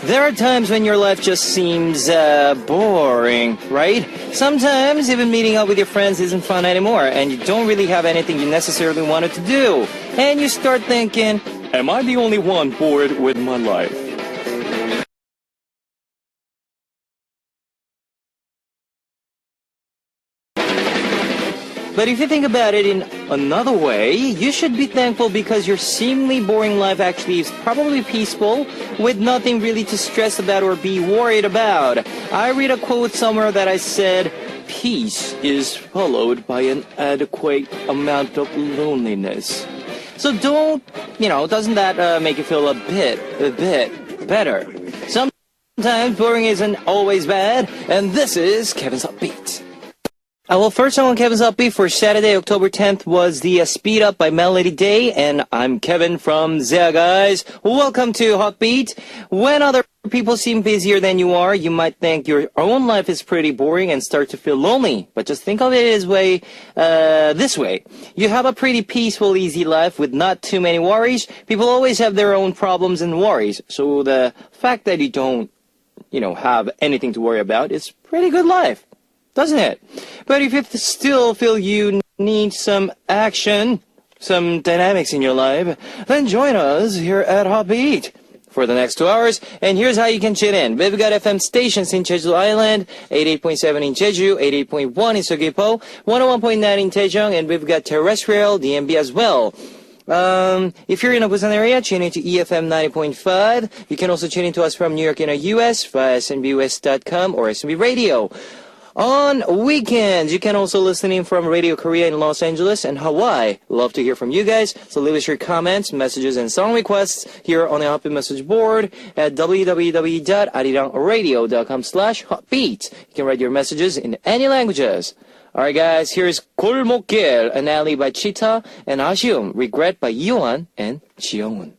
There are times when your life just seems boring, right? Sometimes even meeting up with your friends isn't fun anymore, and you don't really have anything you necessarily wanted to do. And you start thinking, am I the only one bored with my life? But if you think about it in another way, you should be thankful because your seemingly boring life actually is probably peaceful, with nothing really to stress about or be worried about. I read a quote somewhere that I said, peace is followed by an adequate amount of loneliness. So doesn't that make you feel a bit better? Sometimes boring isn't always bad, and this is Kevin's Upbeat. Well, first song on Kevin's Upbeat for Saturday, October 10th was the Speed Up by Melody Day, and I'm Kevin from Zea Guys. Welcome to Hotbeat. When other people seem busier than you are, you might think your own life is pretty boring and start to feel lonely. But just think of it this way. You have a pretty peaceful, easy life with not too many worries. People always have their own problems and worries. So the fact that you don't, have anything to worry about is pretty good life, doesn't it? But if you still feel you need some action, some dynamics in your life, then join us here at Hotbeat for the next 2 hours. And here's how you can tune in. We've got FM stations in Jeju Island, 88.7 in Jeju, 88.1 in Seogwipo, 101.9 in Daejeong, and we've got terrestrial DMB as well. If you're in a Busan area, tune into EFM 90.5. You can also tune into us from New York in the US via snbus.com or SNB Radio. On weekends, you can also listen in from Radio Korea in Los Angeles and Hawaii. Love to hear from you guys, so leave us your comments, messages, and song requests here on the Hotbeat message board at www.arirangradio.com/hotbeat. You can write your messages in any languages. Alright guys, here's 골목길, An Alley by Cheetah, and 아쉬움, Regret by Yohan and 지영훈.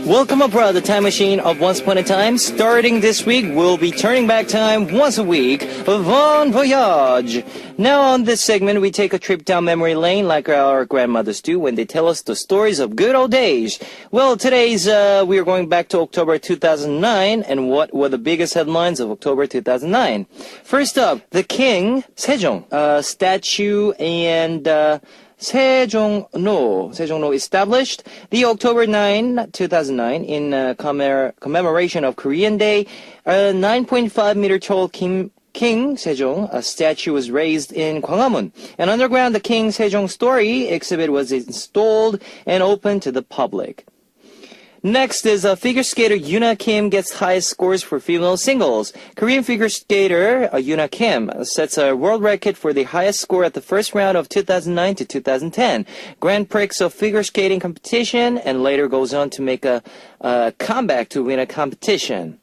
Welcome aboard the time machine of Once Upon a Time. Starting this week, we'll be turning back time once a week. Bon voyage! Now on this segment, we take a trip down memory lane like our grandmothers do when they tell us the stories of good old days. Well, we are going back to October 2009, and what were the biggest headlines of October 2009? First up, the King, Sejong, statue and Sejongno established the October 9, 2009 in commemoration of Korean Day. A 9.5 meter tall King Sejong, a statue was raised in Gwanghwamun. And underground, the King Sejong Story exhibit was installed and open to the public. Next is figure skater Yuna Kim gets highest scores for female singles. Korean figure skater Yuna Kim sets a world record for the highest score at the first round of 2009 to 2010 Grand Prix of figure skating competition, and later goes on to make a comeback to win a competition.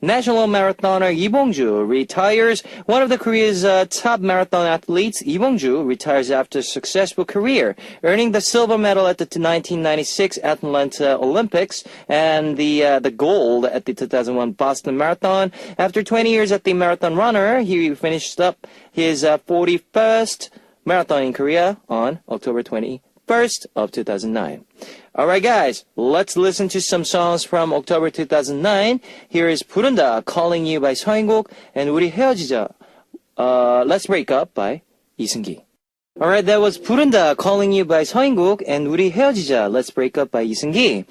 National marathoner Lee Bong-ju retires. One of the Korea's top marathon athletes, Lee Bong-ju, retires after a successful career, earning the silver medal at the 1996 Atlanta Olympics and the gold at the 2001 Boston Marathon. After 20 years as the marathon runner, he finished up his 41st marathon in Korea on October 21st of 2009. Alright guys, let's listen to some songs from October 2009. Here is 부른다, Calling You by 서인국, and 우리 헤어지자, Let's Break Up by 이승기. Alright, that was 부른다, Calling You by 서인국, and 우리 헤어지자, Let's Break Up by 이승기.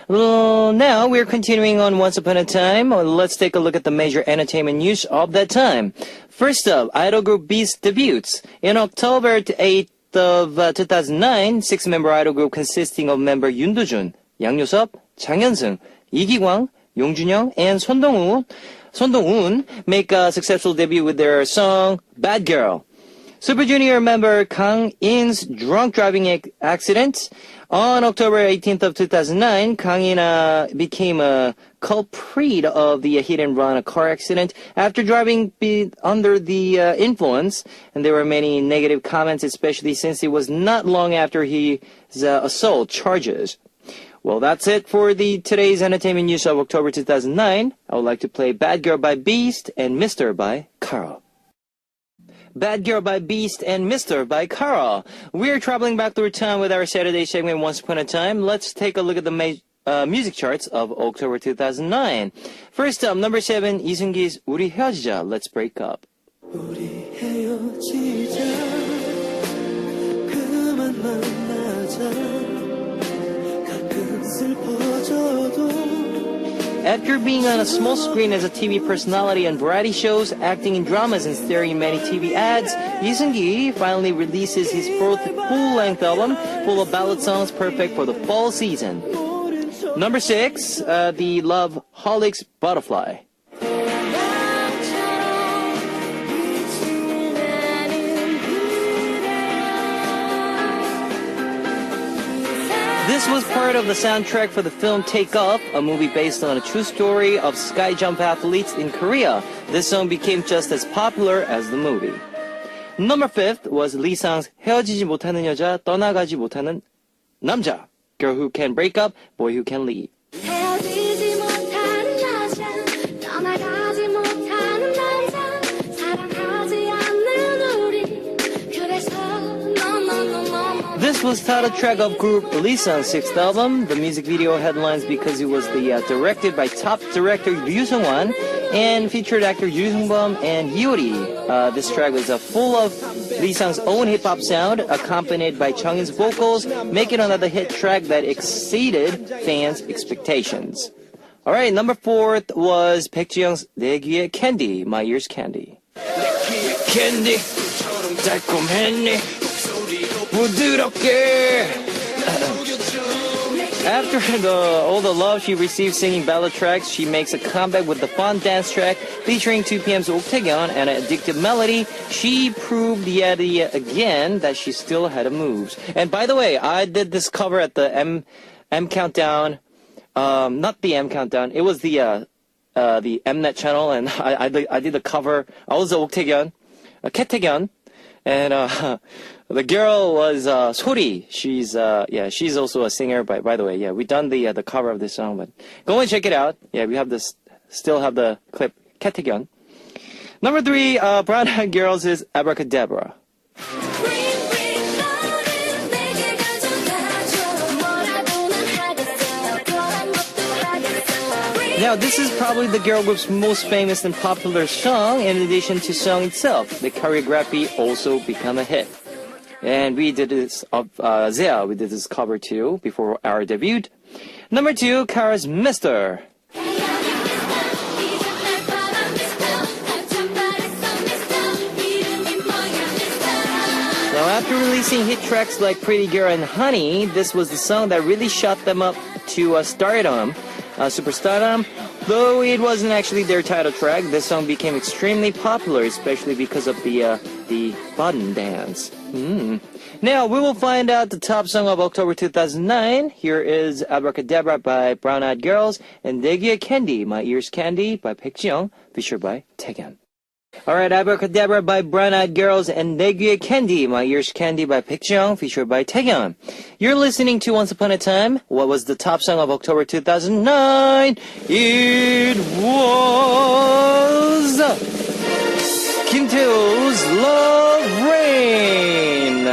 Now we're continuing on Once Upon a Time. Let's take a look at the major entertainment news of that time. First up, idol group Beast debuts. In October 8th of 2009, six-member idol group consisting of member Yoon Do-jun, Yang Yo-seop, Chang Hyun-sung, Lee Ki-kwang, Yong Jun-young, and Son Dong-un make a successful debut with their song Bad Girl. Super Junior member Kang In's drunk driving accident On October 18th of 2009, Kang In-na became a culprit of the hit-and-run car accident after driving under the influence, and there were many negative comments, especially since it was not long after his assault charges. Well, that's it for today's entertainment news of October 2009. I would like to play Bad Girl by Beast and Mister by Kara. Bad Girl by Beast and Mister by Kara. We're traveling back through time with our Saturday segment Once Upon a Time. Let's take a look at the music charts of October 2009. First up, number 7, 이승기's 우리 헤어지자, Let's Break Up. 우리 헤어지자, 그만 만나자, 가끔 슬퍼져도. After being on a small screen as a TV personality on variety shows, acting in dramas and starring in many TV ads, Lee Seung-gi finally releases his fourth full-length album full of ballad songs perfect for the fall season. Number 6, the Loveholics Butterfly. This was part of the soundtrack for the film Take Off, a movie based on a true story of sky jump athletes in Korea. This song became just as popular as the movie. Number 5 was Lee Sang's 헤어지지 못하는 여자, 떠나가지 못하는 남자, Girl Who Can Break Up, Boy Who Can Leave. 헤어지지 못하는 여자, 떠나가지 못하는 남자, 사랑하지 않는 우리, 그래서 This was title track of group Lee Sung's sixth album. The music video headlines because it was directed by top director Ryu Seung-wan and featured actor Yoo Seung-bum and Hyori. This track was full of Lee Sung's own hip-hop sound, accompanied by Chung In's vocals, making another hit track that exceeded fans' expectations. Alright, number 4 was Baek Ji-young's 내 귀의 Candy, My Ear's Candy. Candy, 달콤했니? After all the love she received singing ballad tracks, she makes a comeback with the fun dance track featuring 2PM's Ok Taegyeon and an addictive melody. She proved yet again that she still had moves. And by the way, I did this cover at the M Countdown. Not the M Countdown. It was the Mnet channel, and I did the cover. I was the Ok Taegyeon, Ket Taegyeon, and the girl was Sori. She's also a singer. By the way, yeah, we done the cover of this song, but go and check it out. Yeah, we have still have the clip. Ket Taegyeon. Number 3, Brown Eyed Girls is Abracadabra. Now, this is probably the girl group's most famous and popular song. In addition to song itself, the choreography also became a hit. And we did this of Zia. We did this cover too before our debut. Number 2, Kara's Mister. Now, after releasing hit tracks like Pretty Girl and Honey, this was the song that really shot them up to stardom, superstardom. Though it wasn't actually their title track, this song became extremely popular, especially because of the button dance. Now, we will find out the top song of October 2009. Here is Abracadabra by Brown Eyed Girls and 내 귀의 Candy, My Ear's Candy by Baek Ji-young, featured by Taegyeon. Alright, Abracadabra by Brown Eyed Girls and 내 귀의 Candy, My Ear's Candy by Baek Ji-young, featured by Taegyeon. You're listening to Once Upon a Time. What was the top song of October 2009? It was Kim Tae-woo's Love Rain.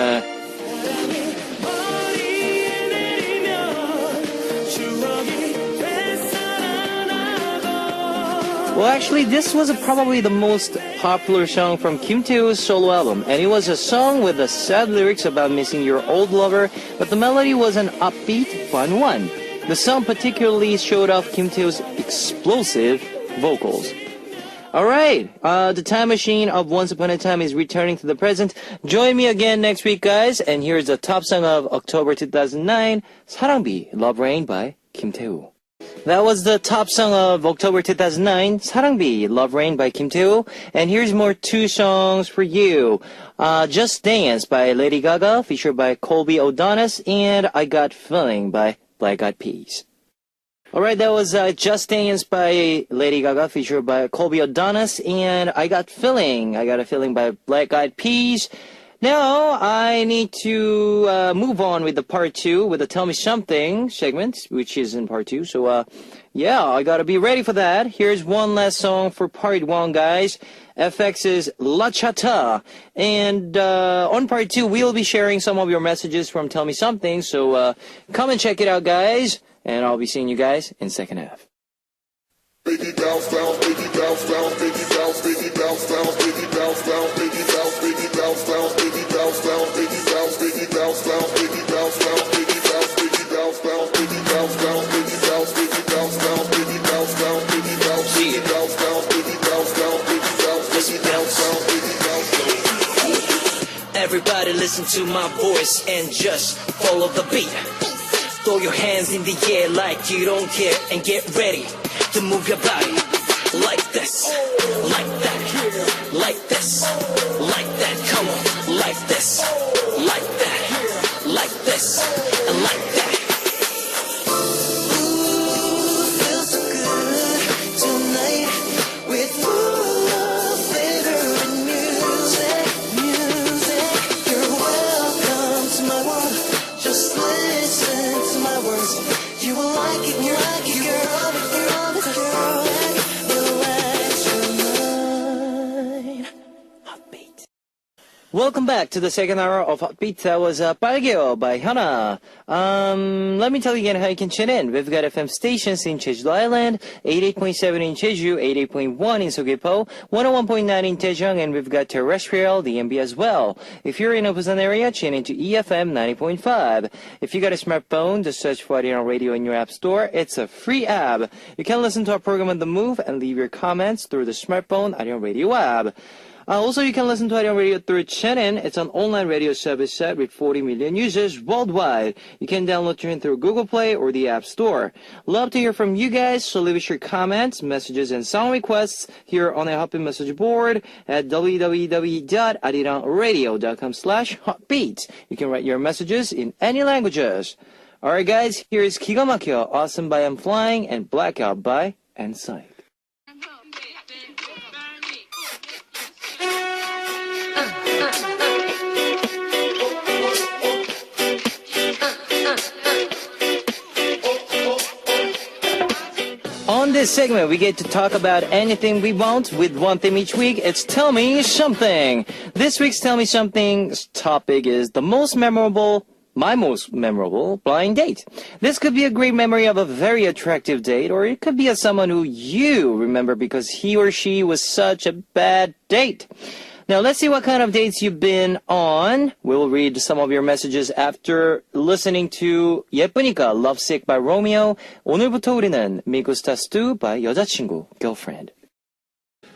Well, actually, this was probably the most popular song from Kim Tae-woo's solo album, and it was a song with the sad lyrics about missing your old lover, but the melody was an upbeat, fun one. The song particularly showed off Kim Tae-woo's explosive vocals. Alright, the time machine of Once Upon a Time is returning to the present. Join me again next week, guys, and here's the top song of October 2009, 사랑비, Love Rain by Kim Tae-woo. That was the top song of October 2009, 사랑비, Love Rain by Kim Tae-woo. And here's more two songs for you. Just Dance by Lady Gaga, featured by Colby O'Donis, and I Got Feeling by Black Eyed Peas. Alright, that was Just Dance by Lady Gaga, featured by Colby O'Donis, and I Got a Feeling by Black Eyed Peas. Now, I need to move on with the part 2, with the Tell Me Something segment, which is in part 2. So, yeah, I gotta be ready for that. Here's one last song for part 1, guys. FX's La Chata. And on part 2, we'll be sharing some of your messages from Tell Me Something. So, come and check it out, guys. And I'll be seeing you guys in second half. Baby bounce, bounce, baby bounce, bounce, baby bounce, baby bounce, bounce, baby bounce, bounce, baby bounce, baby bounce, bounce, baby bounce, bounce, baby bounce, baby bounce, bounce, baby bounce, bounce, baby bounce, baby bounce, bounce, baby bounce, bounce, baby bounce, baby bounce, bounce, baby bounce, bounce, baby bounce, baby bounce, bounce, baby bounce, bounce, baby bounce, baby bounce, bounce, baby bounce. Everybody listen to my voice and just follow the beat. Throw your hands in the air like you don't care and get ready to move your body like this, like that, like this, like that. Come on, like this, like that, like this, and like that. Ooh, feels so good tonight with love, flavor, and music, music. You're welcome to my world. Just listen to my words. You will like it, you like it, girl. Girl, relax your mind. Heartbeat. Welcome back to the second hour of Heartbeat. That was 빨개요 by Hyuna. Let me tell you again how you can tune in. We've got FM stations in Jeju Island, 88.7 in Jeju, 88.1 in Seogwipo, 101.9 in Daejeong, and we've got terrestrial DMB as well. If you're in a Busan area, tune into EFM 90.5. If you got a smartphone, just search for Arirang Radio in your app store. It's a free app. You can listen to our program on the move and leave your comments through the smartphone Arirang Radio app. Also, you can listen to Arirang Radio through Chenin. It's an online radio service set with 40 million users worldwide. You can download Chenin through Google Play or the App Store. Love to hear from you guys, so leave us your comments, messages, and song requests here on a Heartbeat message board at www.arirangradio.com/heartbeat. You can write your messages in any languages. Alright guys, here is 기가 막혀, Awesome by I'm Flying, and Blackout by Ensign. On this segment, we get to talk about anything we want with one theme each week. It's Tell Me Something. This week's Tell Me Something's topic is my most memorable blind date. This could be a great memory of a very attractive date, or it could be of someone who you remember because he or she was such a bad date. Now, let's see what kind of dates you've been on. We'll read some of your messages after listening to 예쁘니까 Lovesick by Romeo. 오늘부터 우리는 Me Gustas Tu by 여자친구, girlfriend.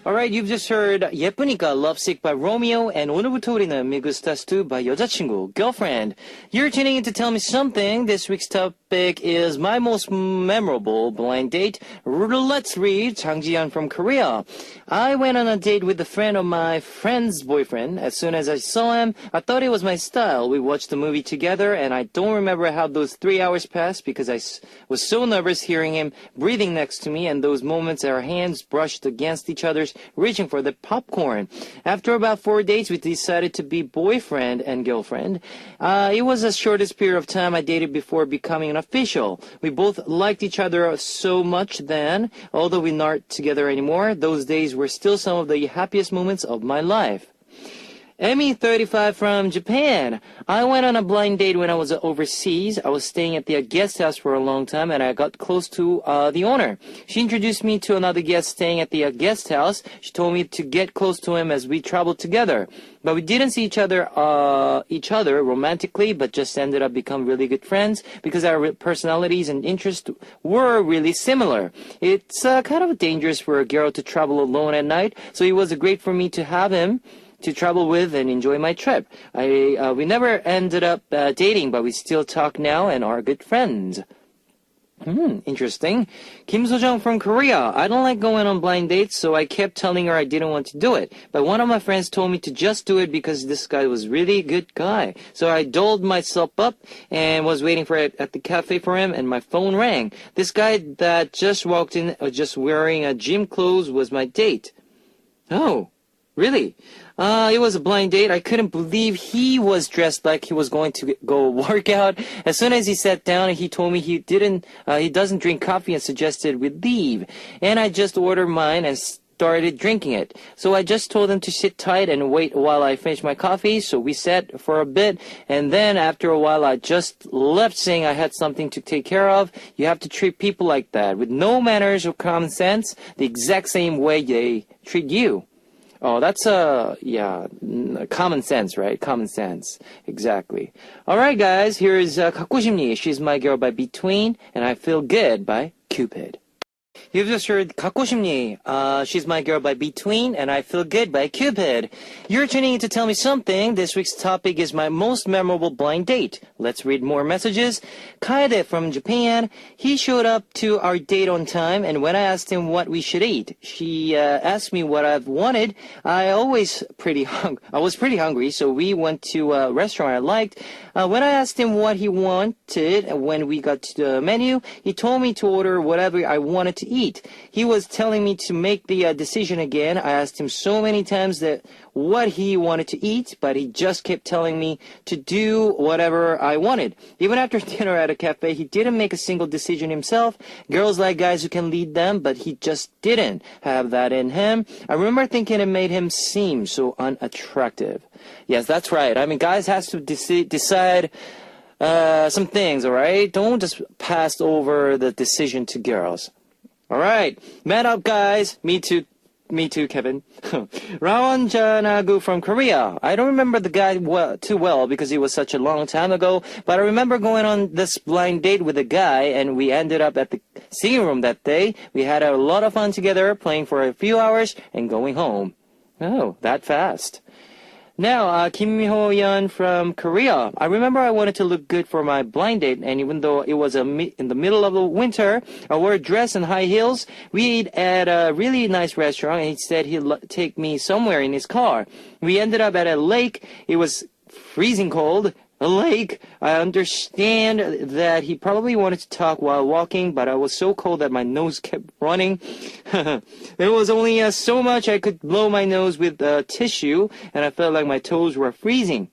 Alright, you've just heard 예쁘니까 Lovesick by Romeo and 오늘부터 우리는 Me Gustas Tu by 여자친구, girlfriend. You're tuning in to Tell Me Something. This week's topic is my most memorable blind date. Let's read Jang Ji-yeon from Korea. I went on a date with a friend of my friend's boyfriend. As soon as I saw him, I thought it was my style. We watched the movie together and I don't remember how those 3 hours passed because I was so nervous hearing him breathing next to me and those moments our hands brushed against each other's reaching for the popcorn. After about 4 dates, we decided to be boyfriend and girlfriend. It was the shortest period of time I dated before becoming an official. We both liked each other so much then. Although we're not together anymore, those days were still some of the happiest moments of my life. Emmy, 35, from Japan. I went on a blind date when I was overseas. I was staying at the guest house for a long time and I got close to the owner. She introduced me to another guest staying at the guest house. She told me to get close to him as we traveled together. But we didn't see each other romantically, but just ended up becoming really good friends because our personalities and interests were really similar. It's kind of dangerous for a girl to travel alone at night, so it was great for me to have him to travel with and enjoy my trip. We never ended up dating, but we still talk now and are good friends. Interesting. Kim Sojung from Korea. I don't like going on blind dates, so I kept telling her I didn't want to do it. But one of my friends told me to just do it because this guy was really a good guy. So I dolled myself up and was waiting for it at the cafe for him, and my phone rang. This guy that just walked in, just wearing gym clothes, was my date. Oh, really? It was a blind date. I couldn't believe he was dressed like he was going to go work out. As soon as he sat down, he told me he doesn't drink coffee and suggested we leave. And I just ordered mine and started drinking it. So I just told him to sit tight and wait while I finished my coffee. So we sat for a bit, and then after a while I just left saying I had something to take care of. You have to treat people like that, with no manners or common sense, the exact same way they treat you. Oh, that's common sense, right? Common sense. Exactly. All right, guys. Here is 갖고 싶니? She's My Girl by Between, and I Feel Good by Cupid. You've just heard 갖고 싶니? She's My Girl by Between, and I Feel Good by Cupid. You're tuning in to Tell Me Something. This week's topic is my most memorable blind date. Let's read more messages. Kaede from Japan. He showed up to our date on time, and when I asked him what we should eat, she asked me what I've wanted. I was pretty hungry, so we went to a restaurant I liked. When I asked him what he wanted, when we got to the menu, he told me to order whatever I wanted to eat. He was telling me to make the decision again. I asked him so many times that what he wanted to eat, but he just kept telling me to do whatever I wanted. Even after dinner at a cafe, he didn't make a single decision himself. Girls like guys who can lead them, but he just didn't have that in him. I remember thinking it made him seem so unattractive. Yes, that's right. I mean, guys has to decide some things, all right? Don't just pass over the decision to girls. All right. Man up, guys. Me too, Kevin. Rawan Janagu from Korea. I don't remember the guy too well because it was such a long time ago, but I remember going on this blind date with a guy, and we ended up at the singing room that day. We had a lot of fun together, playing for a few hours and going home. Oh, that fast. Now, Kim Ho-yeon from Korea. I remember I wanted to look good for my blind date, and even though it was in the middle of the winter, I wore a dress and high heels. We ate at a really nice restaurant, and he said he'd take me somewhere in his car. We ended up at a lake. It was freezing cold. A lake. I understand that he probably wanted to talk while walking, but I was so cold that my nose kept running. There was only so much I could blow my nose with tissue, and I felt like my toes were freezing.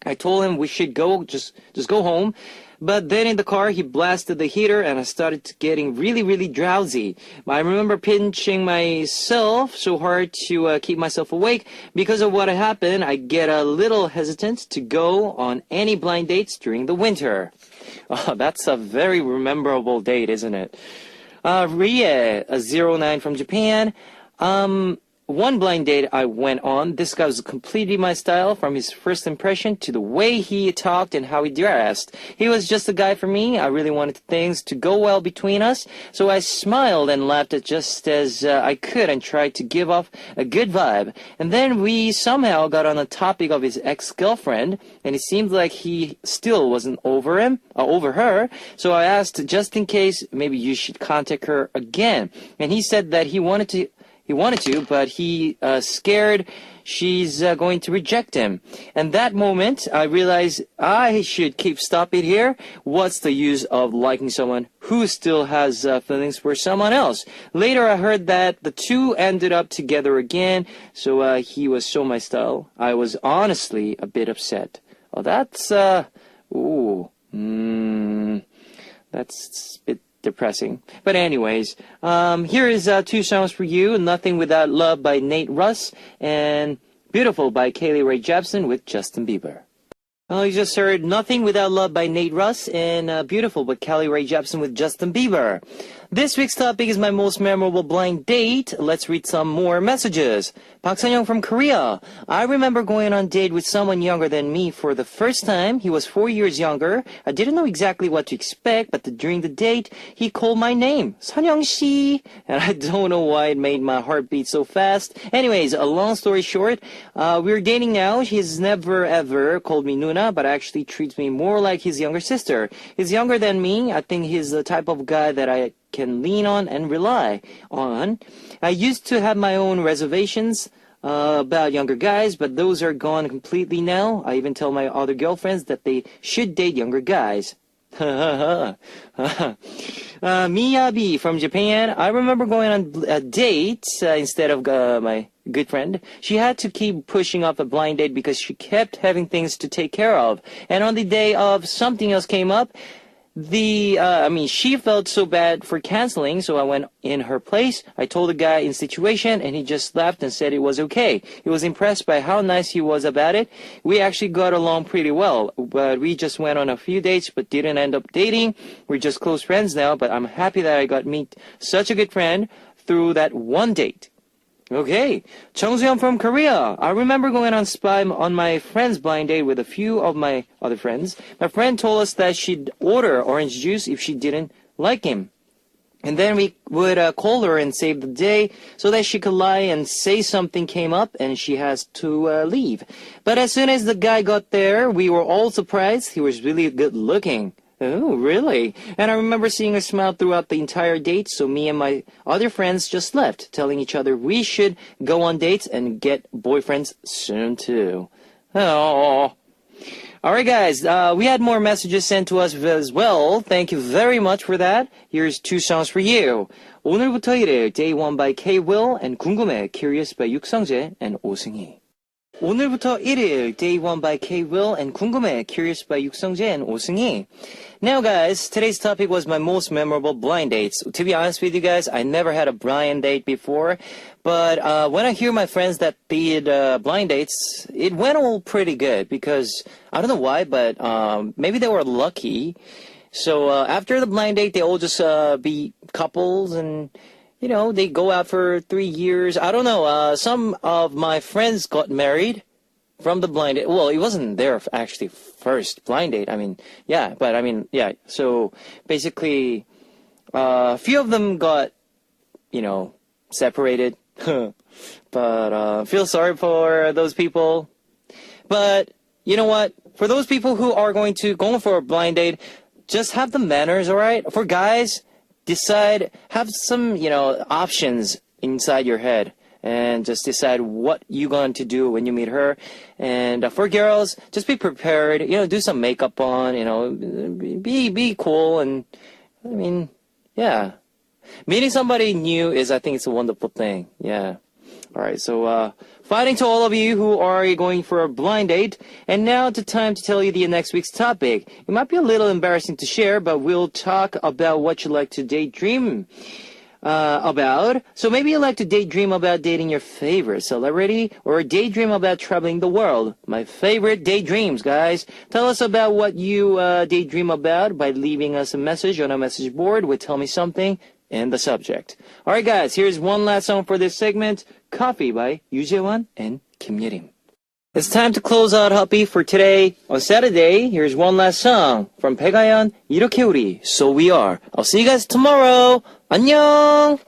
I told him we should just go home. But then in the car, he blasted the heater, and I started getting really, really drowsy. I remember pinching myself so hard to keep myself awake. Because of what happened, I get a little hesitant to go on any blind dates during the winter. Oh, that's a very memorable date, isn't it? Rie, 09 from Japan. One blind date I went on, this guy was completely my style from his first impression to the way he talked and how he dressed. He was just the guy for me. I really wanted things to go well between us, so I smiled and laughed just as I could and tried to give off a good vibe. And then we somehow got on the topic of his ex-girlfriend, and it seemed like he still wasn't over her. So I asked, just in case, maybe you should contact her again. And he said that he wanted to, but he scared she's going to reject him. And that moment, I realized I should stop it here. What's the use of liking someone who still has feelings for someone else? Later, I heard that the two ended up together again, so he was so my style. I was honestly a bit upset. Oh, that's, that's a bit depressing. But anyways, here is two songs for you. Nothing Without Love by Nate Russ and Beautiful by Kaylee Rae Jepsen with Justin Bieber. You just heard Nothing Without Love by Nate Russ and Beautiful by Kaylee Rae Jepsen with Justin Bieber. This week's topic is my most memorable blind date. Let's read some more messages. Park Sun-young from Korea. I remember going on a date with someone younger than me for the first time. He was 4 years younger. I didn't know exactly what to expect, but during the date, he called my name, Sun-young-si. And I don't know why it made my heart beat so fast. Anyways, a long story short, we're dating now. He's never ever called me Nuna, but actually treats me more like his younger sister. He's younger than me. I think he's the type of guy that I can lean on and rely on. I used to have my own reservations about younger guys, but those are gone completely now. I even tell my other girlfriends that they should date younger guys. Miyabi from Japan. I remember going on a date instead of my good friend. She had to keep pushing off a blind date because she kept having things to take care of. And on the day of, something else came up. She felt so bad for canceling, so I went in her place. I told the guy in situation, and he just laughed and said it was okay. He was impressed by how nice he was about it. We actually got along pretty well, but we just went on a few dates, but didn't end up dating. We're just close friends now, but I'm happy that I got meet such a good friend through that one date. Okay, Chung Seon from Korea. I remember going on my friend's blind date with a few of my other friends. My friend told us that she'd order orange juice if she didn't like him. And then we would call her and save the day so that she could lie and say something came up and she has to leave. But as soon as the guy got there, we were all surprised. He was really good looking. Oh, really? And I remember seeing her smile throughout the entire date, so me and my other friends just left, telling each other we should go on dates and get boyfriends soon too. Oh. Alright guys, we had more messages sent to us as well. Thank you very much for that. Here's two songs for you. 오늘부터 일일, Day 1 by K-Will and 궁금해, Curious by 육성재 and 오승희. 오늘부터 1일, Day 1 by K-Will and 궁금해, Curious by 육성재 and 오승희. Now guys, today's topic was my most memorable blind dates. To be honest with you guys, I never had a blind date before, but when I hear my friends that did blind dates, it went all pretty good because, I don't know why, but maybe they were lucky. So after the blind date, they all just be couples and they go out for 3 years. I don't know. Some of my friends got married from the blind date. Well, it wasn't their actually first blind date. So basically, a few of them got, separated. But feel sorry for those people. But you know what? For those people who are going for a blind date, just have the manners, all right? For guys, have some, options inside your head and just decide what you're going to do when you meet her. And for girls, just be prepared, do some makeup on, be cool. And meeting somebody new I think it's a wonderful thing. Yeah. All right. So, fighting to all of you who are going for a blind date. And now the time to tell you the next week's topic. It might be a little embarrassing to share, but we'll talk about what you like to daydream about. So maybe you like to daydream about dating your favorite celebrity or daydream about traveling the world. My favorite daydreams, guys. Tell us about what you daydream about by leaving us a message on our message board with Tell Me Something in the subject. All right, guys, here's one last song for this segment, Coffee by Yoo Jae-won and Kim Yerim. It's time to close out Happy for today. On Saturday, here's one last song from Baekhyun, 이렇게 우리, So We Are. I'll see you guys tomorrow. 안녕!